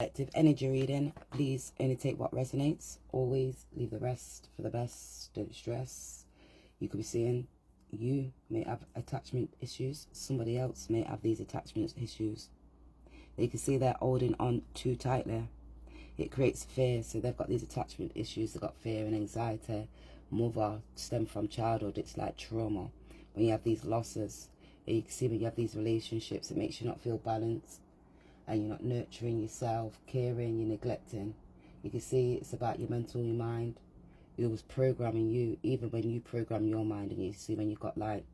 Collective energy reading. Please only take what resonates. Always leave the rest for the best. Don't stress. You could be seeing you may have attachment issues. Somebody else may have these attachment issues. You can see they're holding on too tightly. It creates fear. So they've got these attachment issues. They've got fear and anxiety. Mother stem from childhood. It's like trauma. When you have these losses, you can see when you have these relationships, it makes you not feel balanced. And you're not nurturing yourself, caring, you're neglecting. You can see it's about your mental, your mind. It was programming you, even when you program your mind. And you see when you've got like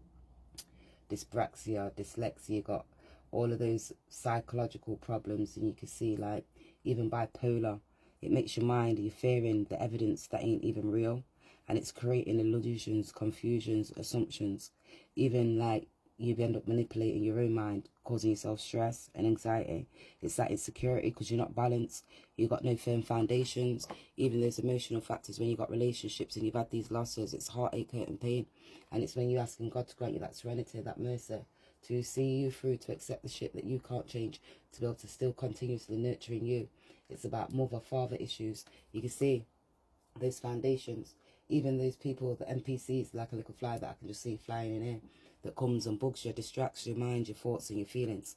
dyspraxia, dyslexia, you got all of those psychological problems. And you can see like even bipolar, it makes your mind, you're fearing the evidence that ain't even real. And it's creating illusions, confusions, assumptions. Even like you end up manipulating your own mind, causing yourself stress and anxiety. It's that insecurity because you're not balanced. You've got no firm foundations. Even those emotional factors when you've got relationships and you've had these losses, it's heartache, hurt and pain. And it's when you're asking God to grant you that serenity, that mercy, to see you through, to accept the shit that you can't change, to be able to still continuously nurturing you. It's about mother, father issues. You can see those foundations. Even those people, the NPCs, like a little fly that I can just see flying in here, that comes and bugs you, distracts your mind, your thoughts and your feelings.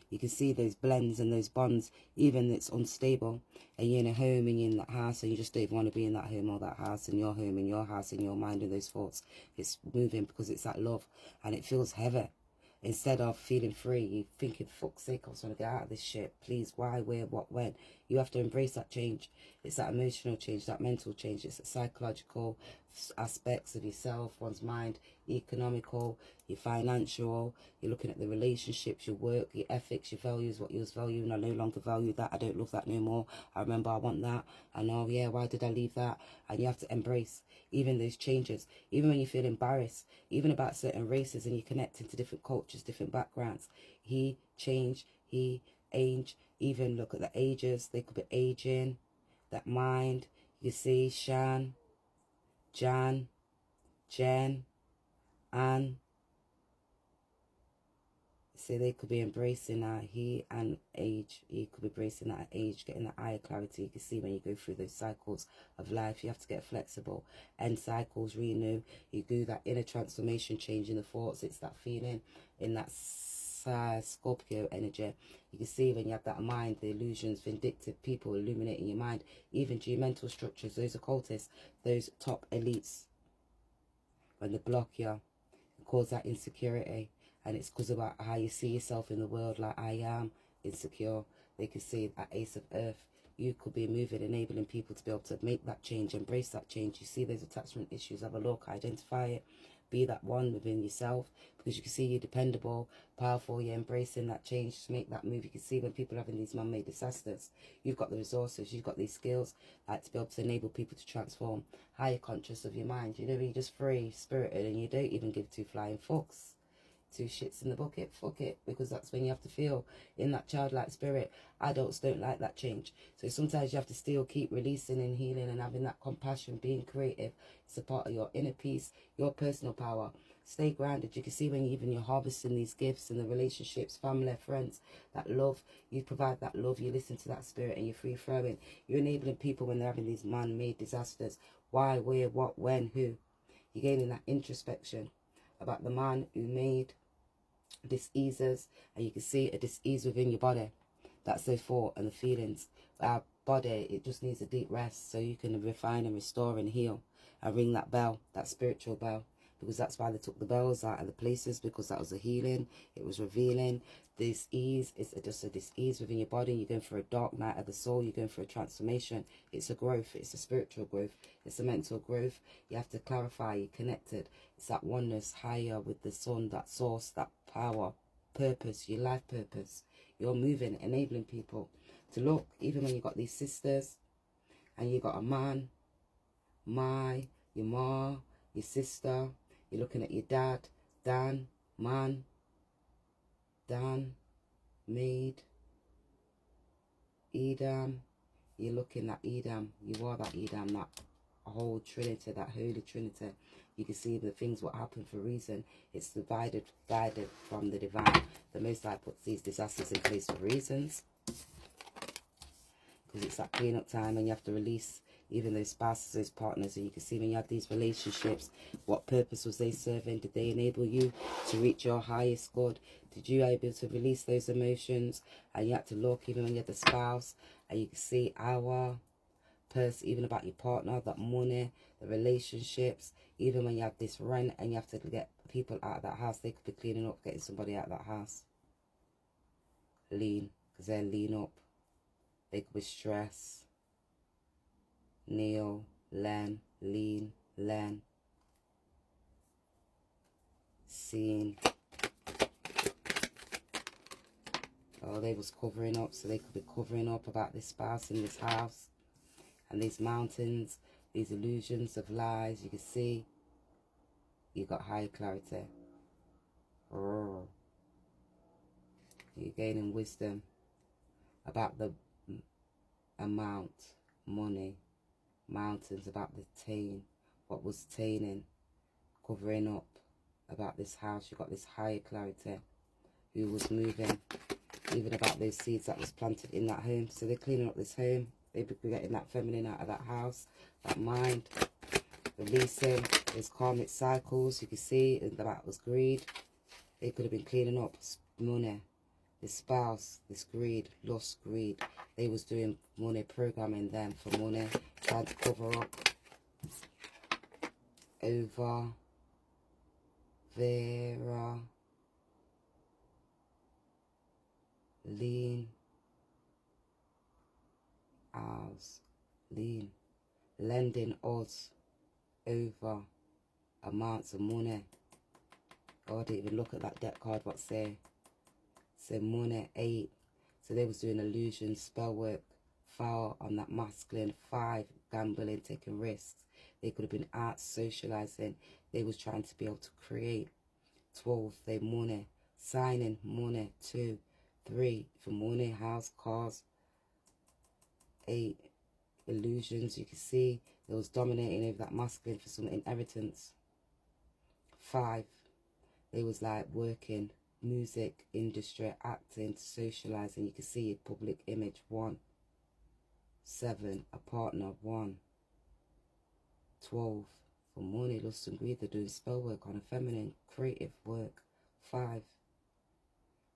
You can see those blends and those bonds, even it's unstable, and you're in a home and you're in that house and you just don't even want to be in that home or that house, and your home and your house and your mind and those thoughts. It's moving because it's that love and it feels heavy. Instead of feeling free, you're thinking, fuck's sake, I just want to get out of this shit. Please, why, where, what, when? You have to embrace that change. It's that emotional change, that mental change. It's the psychological aspects of yourself, one's mind, economical, your financial. You're looking at the relationships, your work, your ethics, your values, what you was valuing. I no longer value that. I don't love that no more. I remember I want that. I know, yeah, why did I leave that? And you have to embrace even those changes. Even when you feel embarrassed, even about certain races and you're connecting to different cultures, different backgrounds. He changed, he age, even look at the ages. They could be aging, that mind. You see Shan, Jan, Jen, Anne. See, they could be embracing that he and age. He could be embracing that age, getting that eye clarity. You can see when you go through those cycles of life, you have to get flexible. End cycles, renew. You do that inner transformation, change in the thoughts. It's that feeling in that Scorpio energy. You can see when you have that mind, the illusions, vindictive people illuminating your mind, even to your mental structures, those occultists, those top elites, when they block you, cause that insecurity. And it's because about how you see yourself in the world, like I am insecure. They can see that Ace of Earth. You could be moving, enabling people to be able to make that change, embrace that change. You see those attachment issues, have a look, identify it. Be that one within yourself, because you can see you're dependable, powerful, you're embracing that change to make that move. You can see when people are having these man-made disasters, you've got the resources, you've got these skills, like to be able to enable people to transform. Higher conscious of your mind. You know, you're just free, spirited, and you don't even give two flying fucks. Two shits in the bucket, fuck it, because that's when you have to feel in that childlike spirit. Adults don't like that change, so sometimes you have to still keep releasing and healing and having that compassion, being creative. It's a part of your inner peace, your personal power. Stay grounded. You can see when even you're harvesting these gifts and the relationships, family, friends, that love, you provide that love, you listen to that spirit and you're free flowing. You're enabling people when they're having these man-made disasters. Why, where, what, when, who. You're gaining that introspection about the man who made diseases, and you can see a disease within your body. That's the thought and the feelings. Our body, it just needs a deep rest so you can refine and restore and heal and ring that bell, that spiritual bell, because that's why they took the bells out of the places, because that was a healing. It was revealing this ease. It's just a dis-ease within your body. You're going for a dark night of the soul. You're going for a transformation. It's a growth. It's a spiritual growth. It's a mental growth. You have to clarify. You're connected. It's that oneness higher with the sun, that source, that power, purpose, your life purpose. You're moving, enabling people to look, even when you've got these sisters and you've got a man, your ma, your sister, you're looking at your dad, Dan, man, Dan, maid, Edam. You're looking at Edam. You are that Edam, that whole Trinity, that Holy Trinity. You can see the things what happen for a reason. It's divided, guided from the divine. The Most High puts these disasters in place for reasons. because it's that clean up time and you have to release even those spouses, those partners. And you can see when you have these relationships, what purpose was they serving? Did they enable you to reach your highest good? Did you able to release those emotions? And you had to look even when you had the spouse, and you can see our person, even about your partner, that money, the relationships, even when you have this rent and you have to get people out of that house, they could be cleaning up, getting somebody out of that house. Lean, because they're lean up. They could be stress. Neil, Len, lean, Len. Seen. Oh, they was covering up, so they could be covering up about this spouse in this house. And these mountains, these illusions of lies, you can see. You got high clarity. You're gaining wisdom about the amount, money, mountains, about the tain, what was taining, covering up about this house. You got this higher clarity, who was moving, even about those seeds that was planted in that home. So they're cleaning up this home. They're getting that feminine out of that house, that mind, releasing those karmic cycles. You can see that was greed. They could have been cleaning up money, this spouse, this greed, lust, greed. They was doing money, programming them for money, trying to cover up over Vera, lean, ours, lean, lending us over amounts of money. Oh, I didn't even look at that deck card, what say money, 8. So they was doing illusion, spell work, foul on that masculine. 5, gambling, taking risks. They could have been out socializing. They was trying to be able to create. 12, they money, signing, money. 2, 3 for money, house, cars. 8, illusions. You can see they was dominating over that masculine for some inheritance. 5, they was like working, music, industry, acting, socializing. You can see it, public image. 1, 7, a partner. 1, 12 for money, lust and greed. They're doing spell work on a feminine, creative work. 5,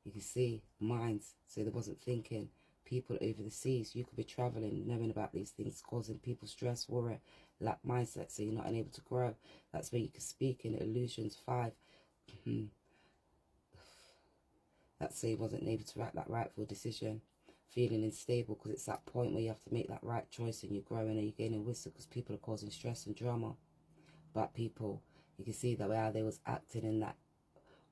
you can see minds. So they wasn't thinking. People over the seas, you could be traveling, knowing about these things, causing people stress, worry, lack mindset, so you're not able to grow. That's where you can speak in illusions. 5, that's so you wasn't able to make that rightful decision, feeling unstable, because it's that point where you have to make that right choice and you're growing and you're gaining wisdom, because people are causing stress and drama about people. You can see that how they was acting in that.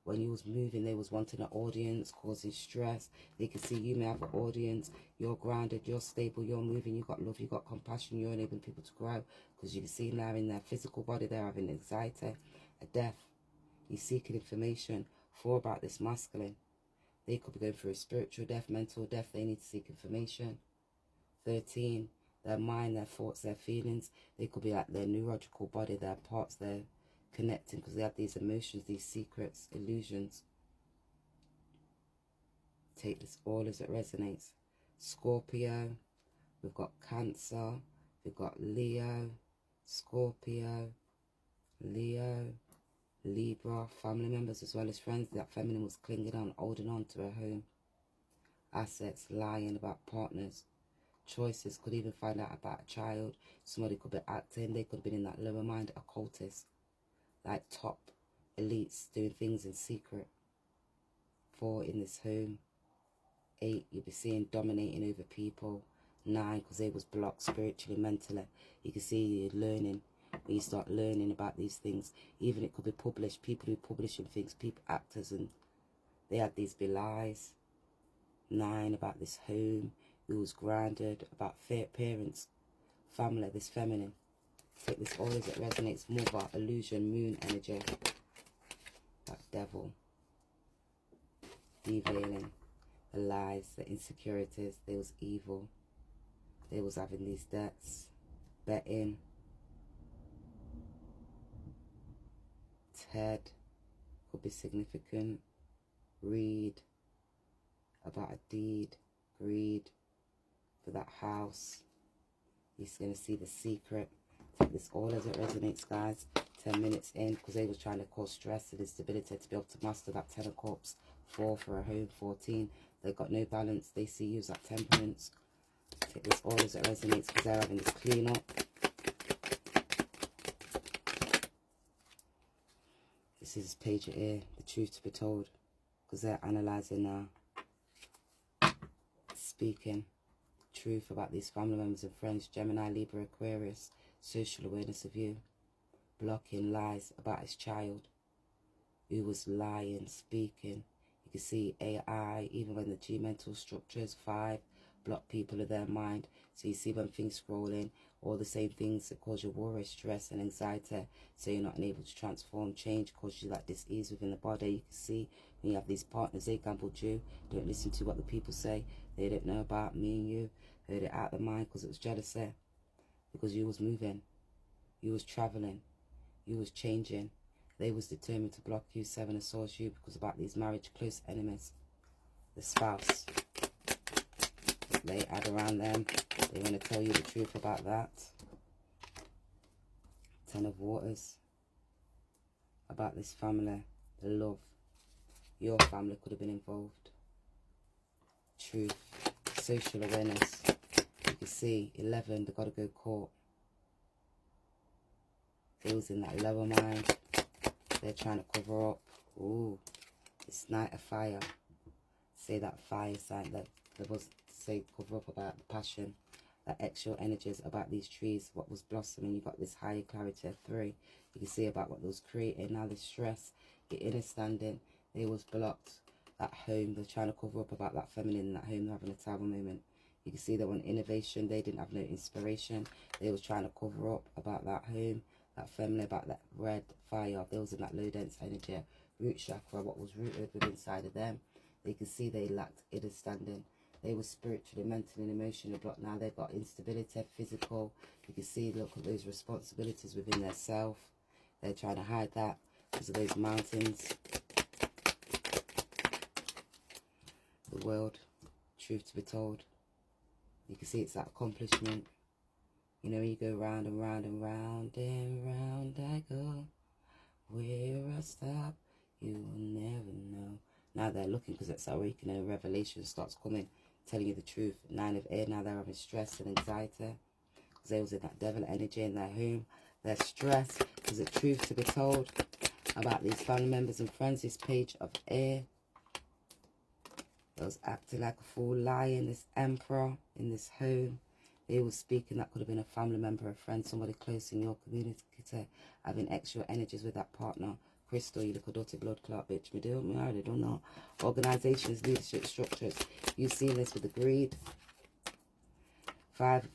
When you was moving, they was wanting an audience, causing stress. They can see you may have an audience. You're grounded, you're stable, you're moving, you got love, you got compassion, you're enabling people to grow. Because you can see now in their physical body, they're having anxiety, a death. You're seeking information for about this masculine. They could be going through a spiritual death, mental death. They need to seek information. 13, their mind, their thoughts, their feelings. They could be like their neurological body, their parts, their connecting, because they have these emotions, these secrets, illusions. Take this all as it resonates. Scorpio, we've got Cancer, we've got Leo, Scorpio, Leo, Libra, family members as well as friends. That feminine was clinging on, holding on to her home. Assets, lying about partners. Choices, could even find out about a child. Somebody could be acting, they could have been in that lower mind, occultist. Like top elites doing things in secret. 4, in this home. 8, you'll be seeing dominating over people. 9, because they was blocked spiritually, mentally. You can see you're learning. When you start learning about these things, even it could be published. People who publishing things, people, actors, and they had these belies. 9, about this home, who was grounded, about parents, family, this feminine. Take this all as it resonates. Mother, illusion, moon energy. That devil. Devailing. The lies, the insecurities. They was evil. They was having these debts. Betting. Ted. Could be significant. Read. About a deed. Greed. for that house. You're going to see the secret. Take this all as it resonates, guys. 10 minutes in, because they were trying to cause stress and instability to be able to master that 10 of cups. 4 for a home. 14. They've got no balance. They see you as that temperance. Take this all as it resonates, because they're having this clean up. This is page of air, the truth to be told, because they're analysing now, speaking truth about these family members and friends. Gemini, Libra, Aquarius, social awareness of you, blocking lies about his child who was lying, speaking. You can see AI, even when the G mental structures, 5, block people of their mind. So you see when things scrolling, all the same things that cause you worry, stress and anxiety, so you're not able to transform, change, cause you that dis-ease within the body. You can see when you have these partners, they gambled you, don't listen to what the people say, they don't know about me and you, heard it out of the mind because it was jealousy, because you was moving, you was traveling, you was changing. They was determined to block you. 7 of Swords, you, because about these marriage, close enemies, the spouse they add around them. They want to tell you the truth about that. 10 of Waters, about this family, the love. Your family could have been involved. Truth, social awareness. You can see 11, they got to go court. Those in that lower mind, they're trying to cover up. Ooh, it's Knight of Fire. Say that fire sign, that there was, say, cover up about the passion, that extra energies about these trees, what was blossoming. You got this higher clarity of 3. You can see about what was creating. Now the stress, your inner standing, they was blocked. That home, they're trying to cover up about that feminine in that home, they're having a terrible moment. You can see they want innovation, they didn't have no inspiration. They was trying to cover up about that home, that feminine, about that red fire. They was in that low dense energy, root chakra, what was rooted within inside of them. They could see they lacked inner standing. They were spiritually, mentally and emotionally blocked. Now they've got instability, physical. You can see, look at those responsibilities within their self. They're trying to hide that because of those mountains. The world, truth to be told. You can see it's that accomplishment. You know, you go round and round and round and round I go. Where I stop, you will never know. Now they're looking, because it's awakening and revelation starts coming, telling you the truth. 9 of Air, now they're having stress and anxiety, because they was in that devil energy in their home. They're stressed, because the truth to be told about these family members and friends. This page of Air, they was acting like a fool, lying, this Emperor in this home. They were speaking, that could have been a family member, a friend, somebody close in your community, having extra energies with that partner. Crystal, you little dirty blood clot bitch. Me already don't know. Organizations, leadership structures. You see this with the greed. 5,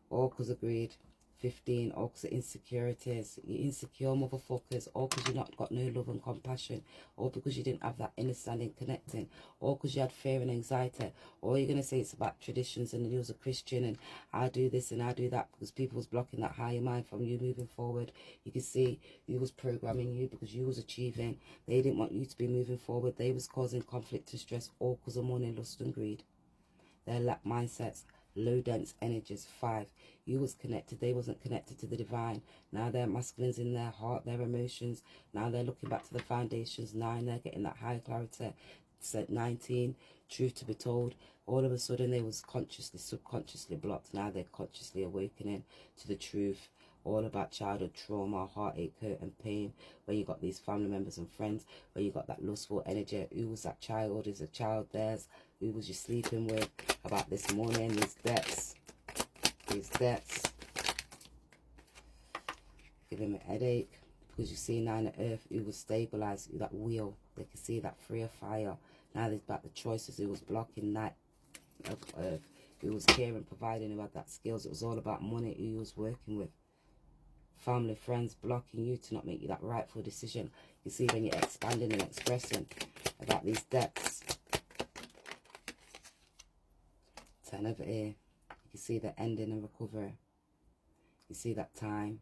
all because of greed. 15, all because of insecurities. You insecure motherfuckers. All because you not got no love and compassion. All because you didn't have that understanding, connecting. All because you had fear and anxiety. Or you're going to say it's about traditions and you was a Christian and I do this and I do that, because people was blocking that higher mind from you moving forward. You can see you was programming you because you was achieving. They didn't want you to be moving forward. They was causing conflict and stress, all because of money, lust and greed. Their lack mindsets, low dense energies. 5, you was connected, they wasn't connected to the divine. Now they're masculines in their heart, their emotions. Now they're looking back to the foundations. 9, they're getting that high clarity. 19, truth to be told, all of a sudden they was consciously, subconsciously blocked. Now they're consciously awakening to the truth, all about childhood trauma, heartache, hurt and pain, where you got these family members and friends, where you got that lustful energy. Who was that child? Is a child theirs? Who was you sleeping with? About this morning, these debts, give him a headache, because you see 9 of Earth, who was stabilized, that wheel. They can see that 3 of Fire. Now there's about the choices, who was blocking 9 of Earth, who was caring, providing, who had that skills. It was all about money, who he was working with. Family, friends blocking you to not make you that rightful decision. You see when you're expanding and expressing about these depths. 10 of Air. You can see the ending and recovery. You see that time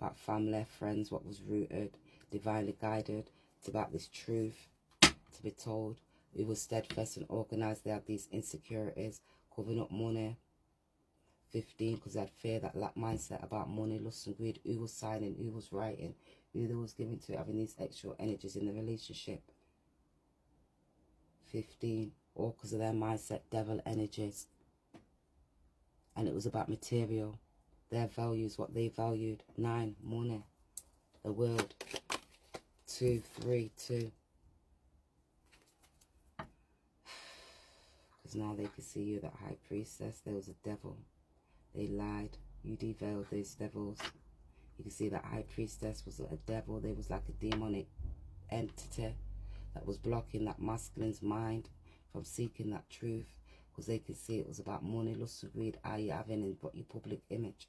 about family, friends, what was rooted, divinely guided. It's about this truth to be told. We were steadfast and organized. They had these insecurities, covering up money. 15, because they had fear, that lack mindset about money, lust and greed. Who was signing, who was writing, who they was giving to, having these extra energies in the relationship. 15, all because of their mindset, devil energies. And it was about material, their values, what they valued. 9, money, the world. 2, 3, 2. Because now they could see you, that high priestess. There was a devil. They lied. You devalued those devils. You can see that high priestess was a devil. They was like a demonic entity that was blocking that masculine's mind from seeking that truth. Because they could see it was about money, lust, and greed. Are you having in your public image?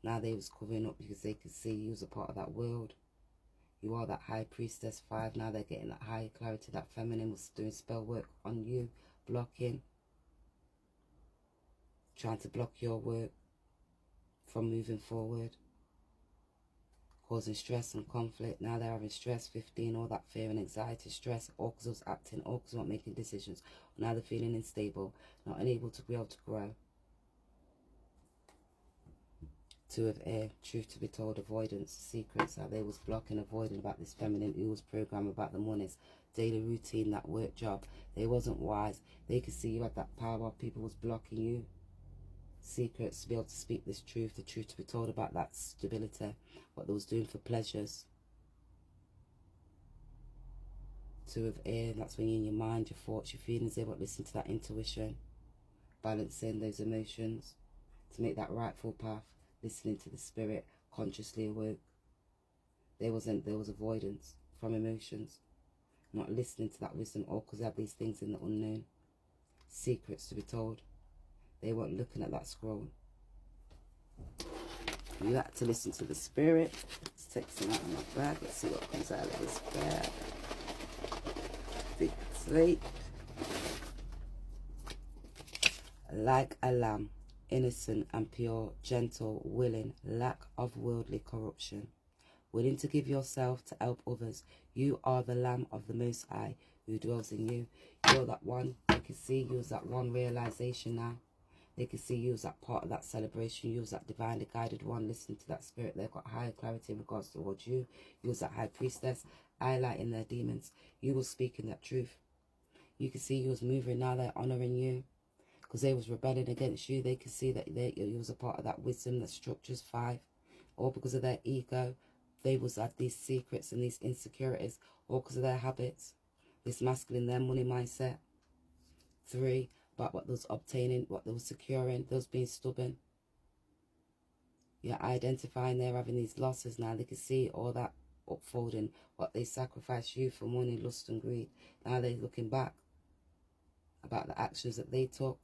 Now they was covering up because they could see you was a part of that world. You are that high priestess. 5. Now they're getting that higher clarity. That feminine was doing spell work on you, blocking, trying to block your work from moving forward, causing stress and conflict. Now they're having stress. 15, all that fear and anxiety, stress, all because of acting, all because of not making decisions. Now they're feeling unstable, not unable to be able to grow. 2 of air, truth to be told, avoidance, secrets, how they was blocking, avoiding about this feminine who was programmed about the monies, daily routine, that work job. They wasn't wise. They could see you had that power. People was blocking you. Secrets, to be able to speak this truth, the truth to be told about that stability, what they was doing for pleasures. 2 of air, that's when you're in your mind, your thoughts, your feelings, able to listen to that intuition, balancing those emotions to make that rightful path. Listening to the spirit, consciously awake. There was avoidance from emotions, not listening to that wisdom, all because they have these things in the unknown. Secrets to be told. They weren't looking at that scroll. You had to listen to the spirit. Let's take some out of my bag. Let's see what comes out of this bag. Big slate. Like a lamb. Innocent and pure, gentle, willing, lack of worldly corruption. Willing to give yourself to help others. You are the Lamb of the Most High who dwells in you. You're that one. They can see you as that one realization now. They can see you as that part of that celebration. You as that divinely guided one. Listen to that spirit. They've got higher clarity in regards towards you. You as that high priestess, highlighting their demons. You were speaking that truth. You can see you as moving now. They're honoring you. Because they was rebelling against you. They could see that you was a part of that wisdom, that structures. 5. All because of their ego. They was had these secrets and these insecurities. All because of their habits. This masculine, their money mindset. 3. About what they was obtaining, what they was securing. Those being stubborn. You're identifying they're having these losses now. They can see all that upfolding. What they sacrificed you for money, lust and greed. Now they're looking back about the actions that they took.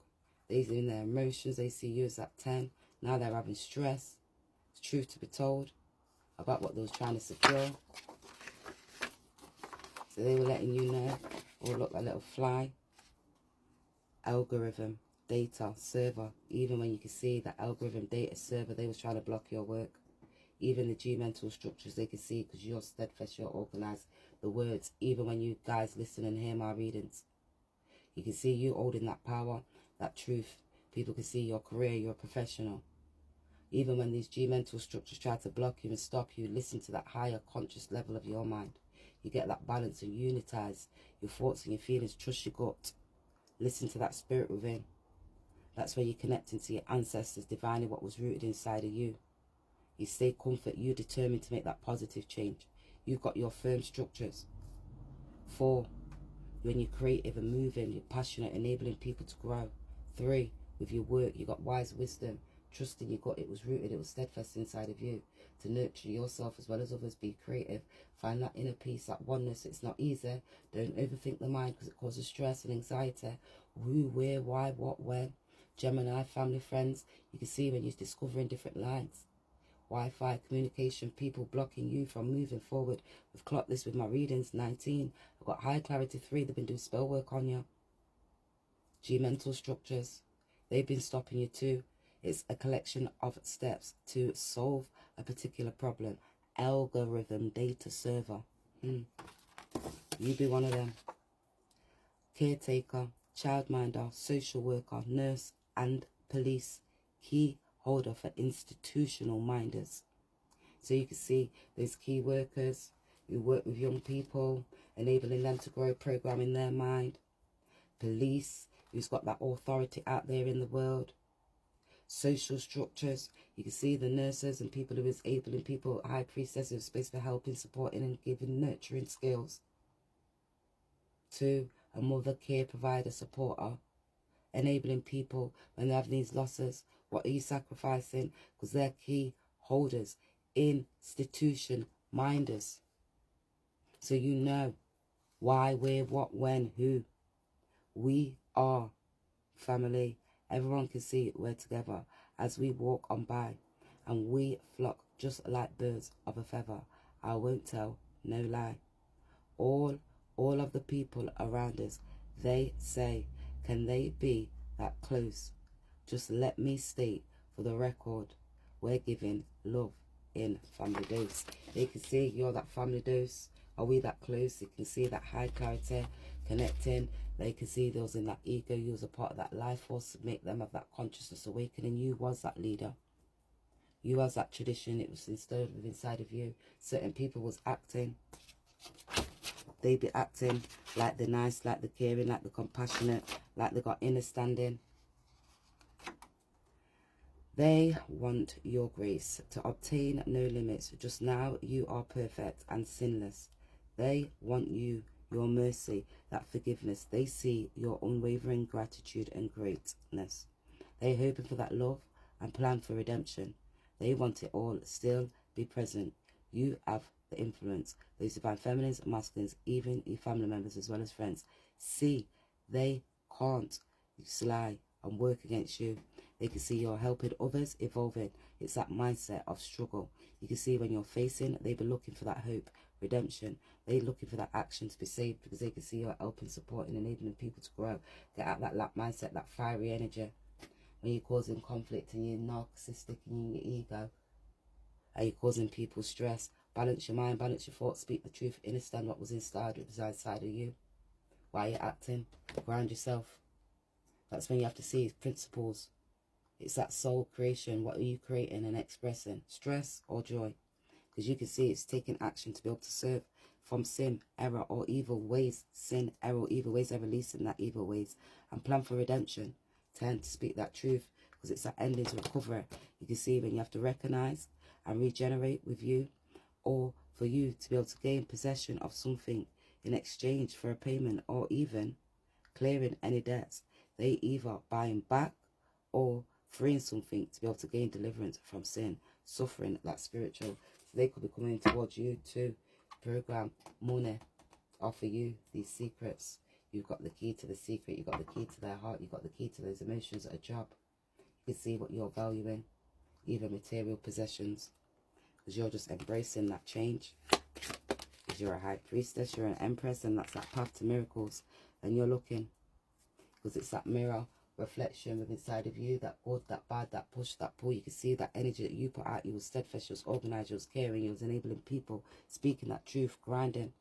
They're in their emotions. They see you as that 10. Now they're having stress. It's truth to be told about what they was trying to secure. So they were letting you know. Or look like a little fly. Algorithm, data, server. Even when you can see that algorithm, data, server, they was trying to block your work. Even the G mental structures they can see because you're steadfast, you're organized. The words, even when you guys listen and hear my readings. You can see you holding that power, that truth. People can see your career, you're a professional. Even when these G mental structures try to block you and stop you, listen to that higher conscious level of your mind. You get that balance and unitize your thoughts and your feelings. Trust your gut. Listen to that spirit within. That's where you're connecting to your ancestors, divinely what was rooted inside of you. You stay comfort, you're determined to make that positive change. You've got your firm structures. 4. When you're creative and moving, you're passionate, enabling people to grow. 3, with your work, you got wise wisdom, trusting you got it was rooted, it was steadfast inside of you to nurture yourself as well as others. Be creative, find that inner peace, that oneness. It's not easy. Don't overthink the mind because it causes stress and anxiety. Who, where, why, what, when. Gemini, family, friends. You can see when you're discovering different lines. Wi-Fi, communication, people blocking you from moving forward. We've clocked this with my readings. 19. I've got high clarity. 3. They've been doing spell work on you. G mental structures. They've been stopping you too. It's a collection of steps to solve a particular problem. Algorithm, data, server. You be one of them. Caretaker, childminder, social worker, nurse, and police key holder for institutional minders. So you can see those key workers who work with young people, enabling them to grow, programming their mind. Police, who's got that authority out there in the world. Social structures, you can see the nurses and people who is enabling people, high priestesses who are supposed to be helping, supporting and giving nurturing skills. To a mother, care provider, supporter, enabling people when they have these losses. What are you sacrificing? Because they're key holders, institution minders. So you know why, where, what, when, who. We are family. Everyone can see it. We're together as we walk on by, and we flock just like birds of a feather. I won't tell no lie. All of the people around us, they say, can they be that close? Just let me state for the record, we're giving love in family dose. They can see you're that family dose. Are we that close? They can see that high clarity connecting. They can see those in that ego. You was a part of that life force to make them have that consciousness awakening. You was that leader. You was that tradition. It was instilled within inside of you. Certain people was acting. They be acting like the nice, like the caring, like the compassionate, like they got understanding. They want your grace to obtain no limits. Just now you are perfect and sinless. They want you, your mercy, that forgiveness. They see your unwavering gratitude and greatness. They're hoping for that love and plan for redemption. They want it all still be present. You have the influence. Those divine feminines, masculines, even your family members as well as friends. See, they can't lie and work against you. They can see you're helping others, evolving. It's that mindset of struggle. You can see when you're facing, they be looking for that hope, redemption. They're looking for that action to be saved because they can see you're helping, supporting, enabling people to grow. Get out that mindset, that fiery energy. When you're causing conflict and you're narcissistic and your ego, and you're causing people stress, balance your mind, balance your thoughts, speak the truth, understand what was inside of you. Why you're acting, ground yourself. That's when you have to see principles. It's that soul creation. What are you creating and expressing? Stress or joy? Because you can see it's taking action to be able to serve from sin, error, or evil ways. Sin, error, evil ways. They're releasing that evil ways. And plan for redemption. Tend to speak that truth. Because it's that ending to recovery. You can see when you have to recognize and regenerate with you. Or for you to be able to gain possession of something in exchange for a payment. Or even clearing any debts. They either buying back or freeing something to be able to gain deliverance from sin, suffering, that spiritual. So they could be coming towards you to program money, offer you these secrets. You've got the key to the secret. You've got the key to their heart. You've got the key to those emotions at a job. You can see what you're valuing, even material possessions, because you're just embracing that change. Because you're a high priestess, you're an empress, and that's that path to miracles. And you're looking, because it's that mirror reflection within inside of you, that good, that bad, that push, that pull. You can see that energy that you put out. You was steadfast, you was organized, you was caring, you was enabling people, speaking that truth, grinding.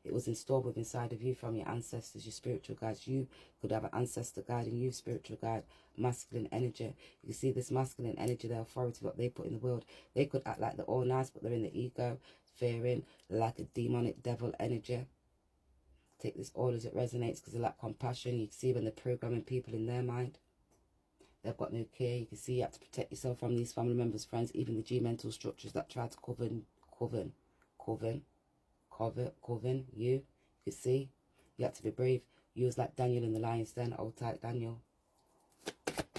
It was installed within inside of you from your ancestors, your spiritual guides. You could have an ancestor guiding you, spiritual guide, masculine energy. You can see this masculine energy, their authority, what they put in the world. They could act like they're all nice, but they're in the ego, fearing, like a demonic devil energy. Take this all as it resonates, because they lack compassion. You can see when they're programming people in their mind, they've got no care. You can see you have to protect yourself from these family members, friends, even the G mental structures that try to coven you. You can see you have to be brave. You was like Daniel in the lion's den, old type Daniel,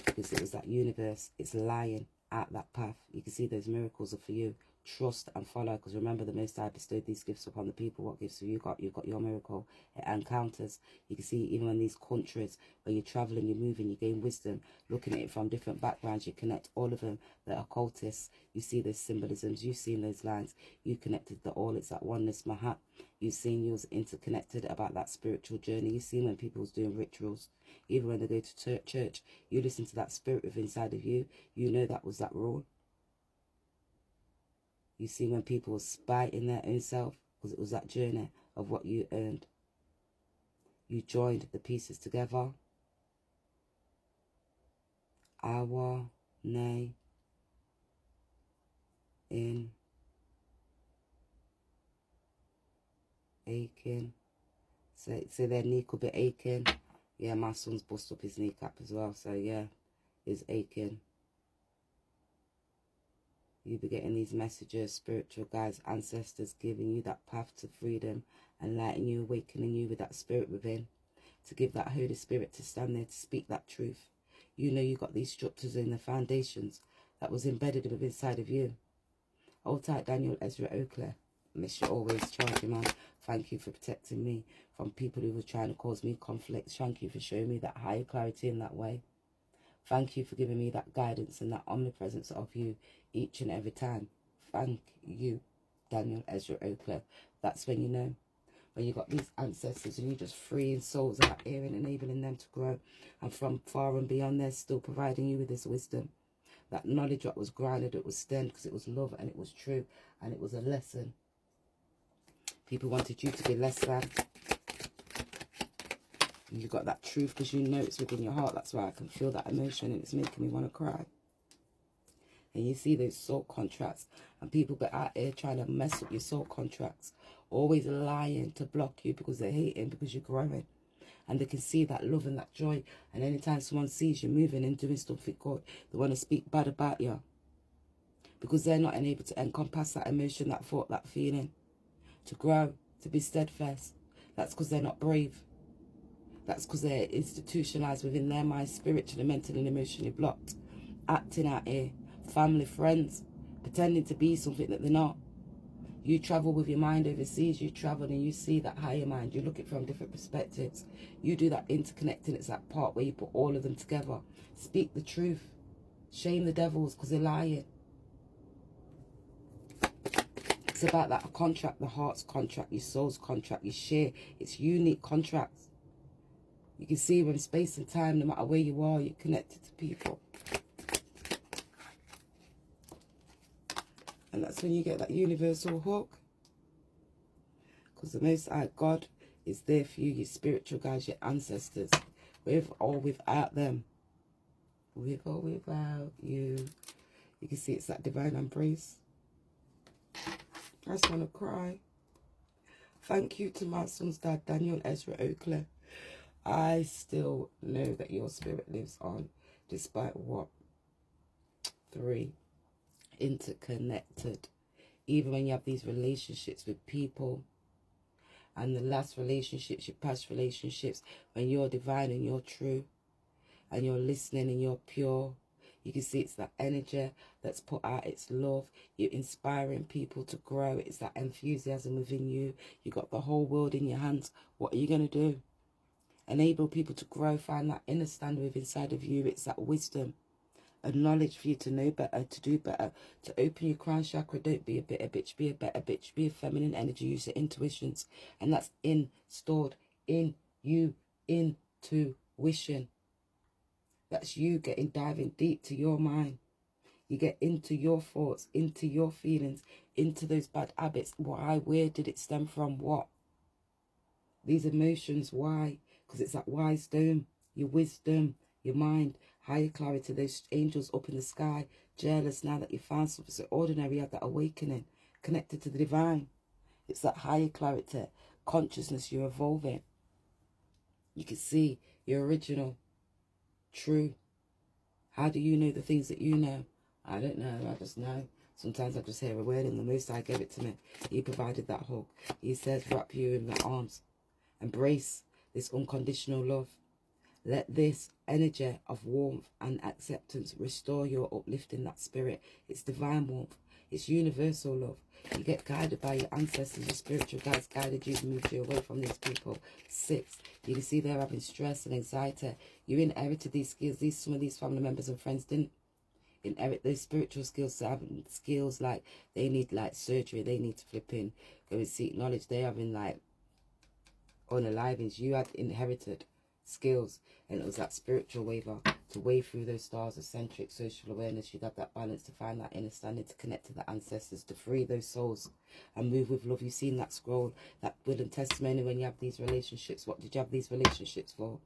because it was that universe. It's lying at that path. You can see those miracles are for you. Trust and follow, because remember, the Most High bestowed these gifts upon the people. What gifts have you got? You've got your miracle. It encounters. You can see even in these countries where you're traveling, you're moving, you gain wisdom, looking at it from different backgrounds. You connect all of them. The occultists, you see those symbolisms, you've seen those lines, you connected the all. It's that oneness, Mahat. You've seen yours interconnected about that spiritual journey. You've seen when people was doing rituals, even when they go to church, you listen to that spirit within inside of you. You know that was that rule. You see when people spy in their own self, because it was that journey of what you earned. You joined the pieces together. Awa, Nay, In, aching. So their knee could be aching. Yeah, my son's bust up his kneecap as well. So yeah, it's aching. You'll be getting these messages, spiritual guides, ancestors giving you that path to freedom, enlightening you, awakening you with that spirit within, to give that Holy Spirit to stand there to speak that truth. You know you got these structures in the foundations that was embedded within inside of you. Hold tight, Daniel Ezra Oakley. Miss you always, charge you, man. Thank you for protecting me from people who were trying to cause me conflict. Thank you for showing me that higher clarity in that way. Thank you for giving me that guidance and that omnipresence of you each and every time. Thank you, Daniel Ezra Oakley. That's when you know, when you got these ancestors and you're just freeing souls out here and enabling them to grow. And from far and beyond, they're still providing you with this wisdom. That knowledge that was grounded, it was stemmed because it was love and it was true and it was a lesson. People wanted you to be less than. You got that truth because you know it's within your heart. That's why I can feel that emotion and it's making me want to cry. And you see those soul contracts and people get out here trying to mess up your soul contracts. Always lying to block you because they're hating because you're growing. And they can see that love and that joy. And anytime someone sees you moving and doing something good, they want to speak bad about you. Because they're not able to encompass that emotion, that thought, that feeling. To grow, to be steadfast. That's because they're not brave. That's because they're institutionalized within their mind, spiritually, mentally, and emotionally blocked. Acting out here, family, friends, pretending to be something that they're not. You travel with your mind overseas, you travel and you see that higher mind. You look at it from different perspectives. You do that interconnecting. It's that part where you put all of them together. Speak the truth. Shame the devils because they're lying. It's about that contract, the heart's contract, your soul's contract, your share. It's unique contracts. You can see when space and time, no matter where you are, you're connected to people. And that's when you get that universal hook. Because the Most High God is there for you, your spiritual guides, your ancestors. With or without them. With or without you. You can see it's that divine embrace. I just want to cry. Thank you to my son's dad, Daniel Ezra Oakley. I still know that your spirit lives on, despite what? 3. Interconnected. Even when you have these relationships with people, and the last relationships, your past relationships, when you're divine and you're true, and you're listening and you're pure, you can see it's that energy that's put out, it's love. You're inspiring people to grow. It's that enthusiasm within you. You got the whole world in your hands. What are you going to do? Enable people to grow, find that inner standard within inside of you. It's that wisdom and knowledge for you to know better, to do better, to open your crown chakra. Don't be a bitter bitch, be a better bitch, be a feminine energy, use your intuitions. And that's stored in you, intuition. That's you diving deep to your mind. You get into your thoughts, into your feelings, into those bad habits. Why? Where did it stem from? What? These emotions, why? Because it's that wise dome, your wisdom, your mind, higher clarity, those angels up in the sky, jealous now that you found something so ordinary, you have that awakening, connected to the divine. It's that higher clarity, consciousness, you're evolving. You can see your original, true. How do you know the things that you know? I don't know, I just know. Sometimes I just hear a word and the Most High gave it to me. He provided that hug. He says, wrap you in the arms. Embrace this unconditional love. Let this energy of warmth and acceptance restore your uplifting that spirit. It's divine warmth. It's universal love. You get guided by your ancestors, your spiritual guides guided you, moved you away from these people. 6, you can see they're having stress and anxiety. You inherited these skills. Some of these family members and friends didn't inherit those spiritual skills. So having skills like they need like surgery, they need to flip in, go and seek knowledge. They're having like unalivings. You had inherited skills, and it was that spiritual waver to wave through those stars of centric social awareness. You'd have that balance to find that inner standing, to connect to the ancestors, to free those souls and move with love. You've seen that scroll, that will and testimony when you have these relationships. What did you have these relationships for?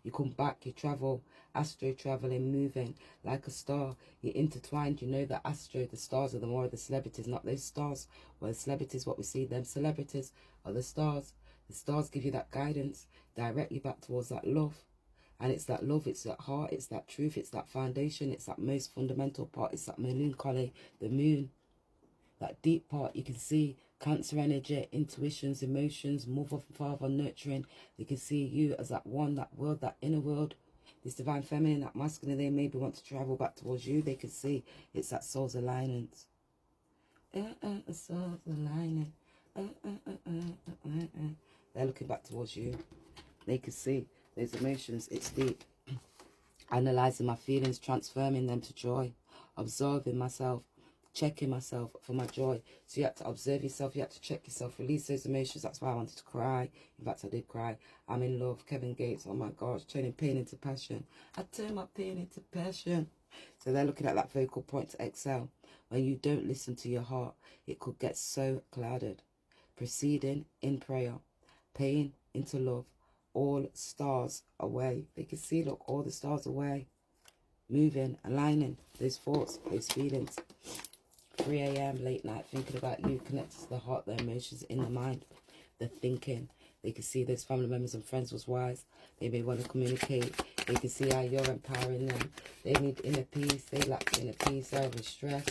You come back, you travel, astro traveling, moving like a star. You're intertwined. You know that astro, the stars are the more of the celebrities, not those stars. Well, the celebrities, what we see, them celebrities are the stars. The stars give you that guidance directly back towards that love. And it's that love, it's that heart, it's that truth, it's that foundation, it's that most fundamental part, it's that melancholy, the moon, that deep part. You can see Cancer energy, intuitions, emotions, mother, father, nurturing. You can see you as that one, that world, that inner world. This divine feminine, that masculine, they maybe want to travel back towards you. They can see it's that soul's alignment. Soul's alignment. They're looking back towards you. They can see those emotions. It's deep. Analyzing my feelings, transforming them to joy. Observing myself, checking myself for my joy. So you have to observe yourself, you have to check yourself, release those emotions. That's why I wanted to cry. In fact, I did cry. I'm in love. Kevin Gates, oh my gosh, turning pain into passion. I turn my pain into passion. So they're looking at that focal point to excel. When you don't listen to your heart, it could get so clouded. Proceeding in prayer, pain into love, all stars away. They can see, look, all the stars away. Moving, aligning those thoughts, those feelings. 3 a.m. late night, thinking about you, connected to the heart, the emotions in the mind, the thinking. They can see those family members and friends was wise. They may want to communicate. They can see how you're empowering them. They need inner peace. They lack inner peace, over stress,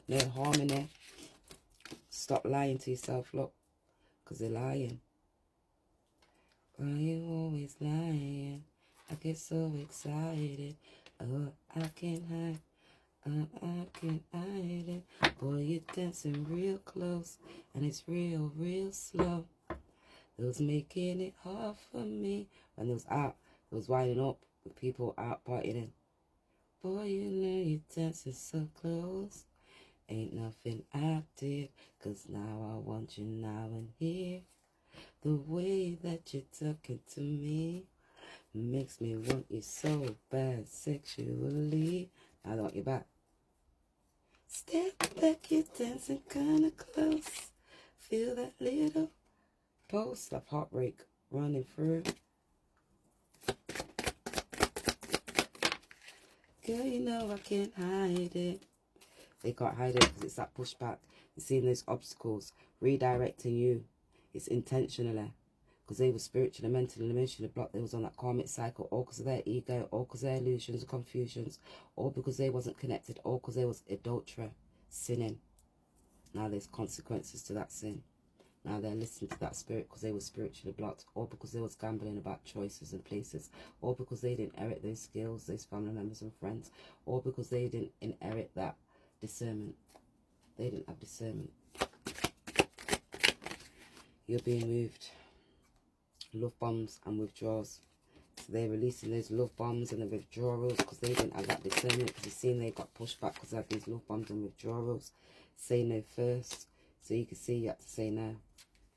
no harmony. Stop lying to yourself, look, because they're lying. Why are you always lying? I get so excited. Oh, I can't hide. I can't hide it. Boy, you're dancing real close, and it's real, real slow. It was making it hard for me. When it was out, it was winding up with people out partying. Boy, you know you're dancing so close. Ain't nothing I did, 'cause now I want you now and here. The way that you're talking to me makes me want you so bad sexually. I don't want you back. Step back, you're dancing kinda close. Feel that little pulse of heartbreak running through. Girl, you know I can't hide it. They can't hide it because it's that pushback. You're seeing those obstacles redirecting you. It's intentionally. Because they were spiritually, mentally, and emotionally blocked. They was on that karmic cycle, all because of their ego, all because of their illusions and confusions, all because they wasn't connected, all because they was adultery, sinning. Now there's consequences to that sin. Now they're listening to that spirit because they were spiritually blocked, or because they was gambling about choices and places, or because they didn't inherit those skills, those family members and friends, or because they didn't inherit that discernment. They didn't have discernment. You're being moved. Love bombs and withdrawals. So they're releasing those love bombs and the withdrawals because they didn't have that discernment, because you've seen they got pushed back because they have these love bombs and withdrawals. Say no first. So you can see you have to say no.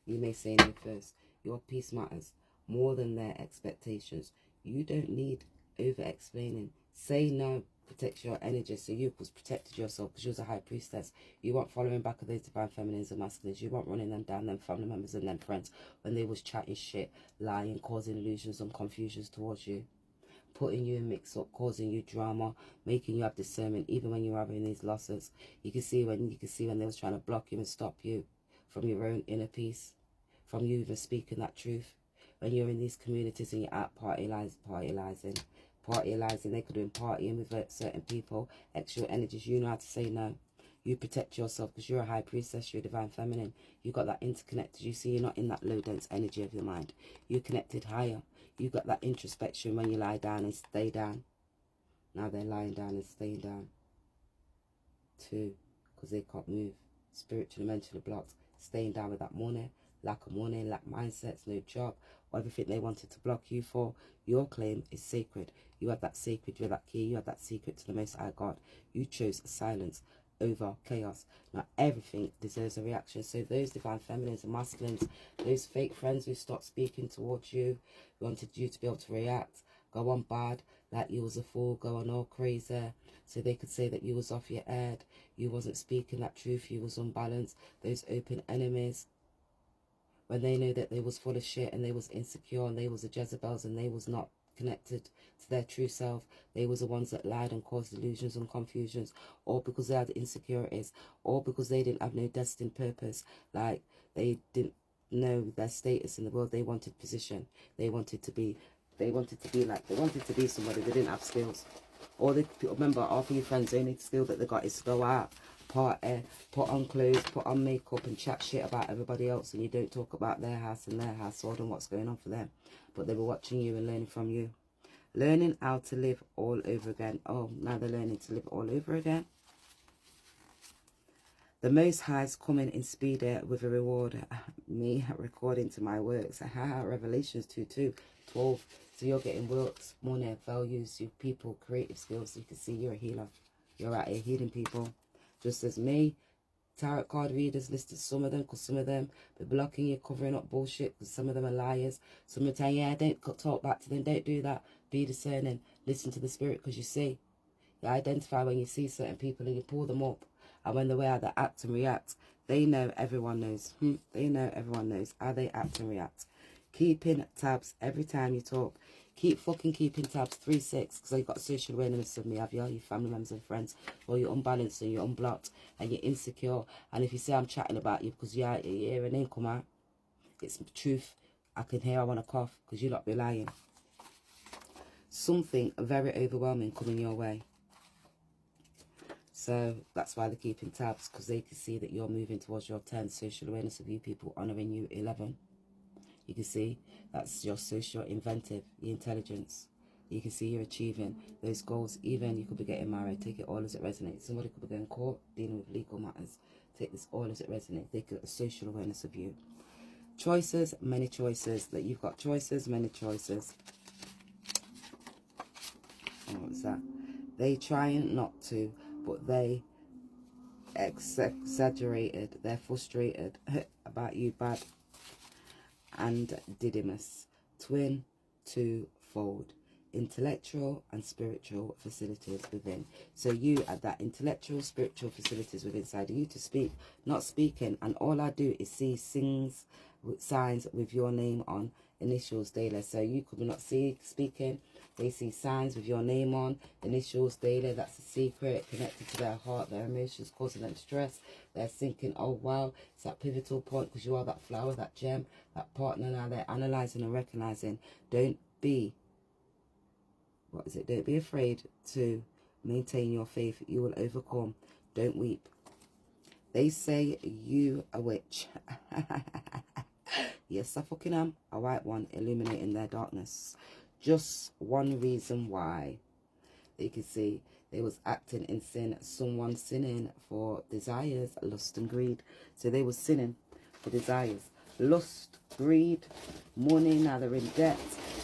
You may say no first. Your peace matters more than their expectations. You don't need over explaining. Say no. Protect your energy. So you was protected yourself because you was a high priestess. You weren't following back of those divine feminines and masculines. You weren't running them down, them family members and them friends when they was chatting shit, lying, causing illusions and confusions towards you, putting you in mix up, causing you drama, making you have discernment even when you're having these losses. You can see when they was trying to block you and stop you from your own inner peace, from you even speaking that truth. When you're in these communities and you're out partyizing, they could have been partying with certain people, extra energies. You know how to say no. You protect yourself because you're a high priestess, you're a divine feminine. You got that interconnected. You see, you're not in that low dense energy of your mind. You're connected higher. You got that introspection when you lie down and stay down. Now they're lying down and staying down. 2, because they can't move. Spiritually, mentally blocked. Staying down with that money, lack of money, lack mindsets, no job, everything they wanted to block you for. Your claim is sacred. You have that sacred, you have that key, you have that secret to the Most High God. You chose silence over chaos. Now everything deserves a reaction. So those divine feminines and masculines, those fake friends who stopped speaking towards you, wanted you to be able to react, go on bad, like you was a fool, go on all crazy, so they could say that you was off your head, you wasn't speaking that truth, you was unbalanced. Those open enemies, when they know that they was full of shit and they was insecure and they was the Jezebels and they was not connected to their true self. They was the ones that lied and caused illusions and confusions, or because they had insecurities, or because they didn't have no destined purpose. Like, they didn't know their status in the world. They wanted position. They wanted to be somebody. They didn't have skills. Or they, remember, half of your friends, the only skill that they got is to go out, party, put on clothes, put on makeup, and chat shit about everybody else, and you don't talk about their house and their household and what's going on for them. But they were watching you and learning from you. Learning how to live all over again. Oh, now they're learning to live all over again. The Most High is coming in speed with a reward. Me recording to my works. Revelations 2:12. So you're getting works, money, values, your people, creative skills. You can see you're a healer. You're out here healing people. Just as me, tarot card readers listed some of them, because some of them be blocking you, covering up bullshit, because some of them are liars. Some are telling you, yeah, don't talk back to them, don't do that. Be discerning, listen to the spirit, because you see, you identify when you see certain people and you pull them up. And when the way how they act and react, they know everyone knows. They know everyone knows how they act and react. Keeping tabs every time you talk. Keep fucking keeping tabs 3-6, because you've got social awareness of me, have you? Your family members and friends. Or you're unbalanced and you're unblocked and you're insecure. And if you say I'm chatting about you because you're here and then come out, it's the truth. I can hear I want to cough because you're not be lying. Something very overwhelming coming your way. So that's why they're keeping tabs, because they can see that you're moving towards your 10. Social awareness of you people, honouring you, 11. You can see that's your social inventive, your intelligence. You can see you're achieving those goals. Even you could be getting married. Take it all as it resonates. Somebody could be going to court, dealing with legal matters. Take this all as it resonates. They get a social awareness of you. Choices, many choices. That you've got choices, many choices. Oh, what's that? They trying not to, but they exaggerated. They're frustrated about you bad. And Didymus, twin, twofold, intellectual and spiritual facilities within. So you are that intellectual, spiritual facilities within inside of you to speak, not speaking. And all I do is see signs with your name on, initials daily. So you could not see speaking. They see signs with your name on, initials daily. That's a secret connected to their heart, their emotions, causing them stress. They're thinking, oh wow, it's that pivotal point, because you are that flower, that gem, that partner. Now they're analysing and recognising. Don't be, don't be afraid to maintain your faith. You will overcome. Don't weep. They say you a witch. Yes, I fucking am. A white one, illuminating their darkness. Just one reason why. You can see they was acting in sin. Someone sinning for desires, lust and greed. So they were sinning for desires, lust, greed, money. Now they're in debt,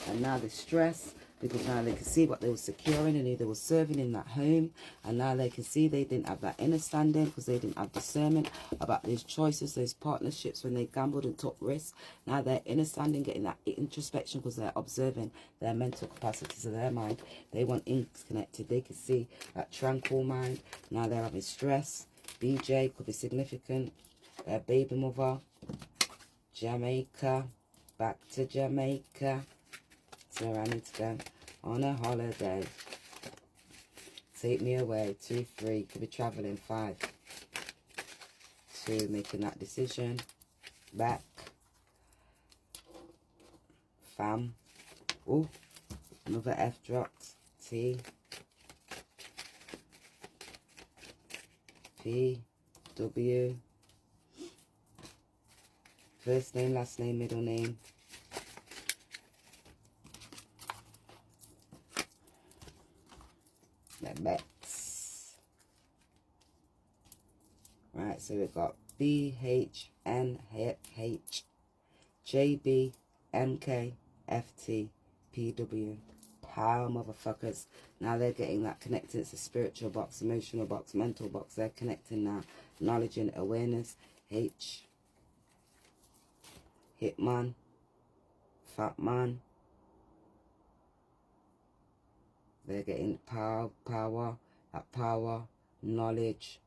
and now they're stressed, because now they can see what they were securing and who they were serving in that home. And now they can see they didn't have that inner standing, because they didn't have discernment about those choices, those partnerships, when they gambled and took risks. Now they're inner standing, getting that introspection, because they're observing their mental capacities of their mind. They want inks connected. They can see that tranquil mind. Now they're having stress. BJ could be significant. Their baby mother. Jamaica. Back to Jamaica. So I need to go on a holiday. Take me away. 2, 3. Could be traveling. 5. 2. Making that decision. Back. Fam. Oh, another F dropped. T. P. W. First name, last name, middle name. Bex. Right, so we've got BHNH, JB, MK, FT, PW. Power, motherfuckers. Now they're getting that connected. It's a spiritual box, emotional box, mental box. They're connecting now. Knowledge and awareness. H. Hitman. Fat man. They're getting power, that power, knowledge.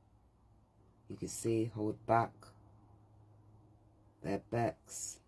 You can see, hold back. They're Bex.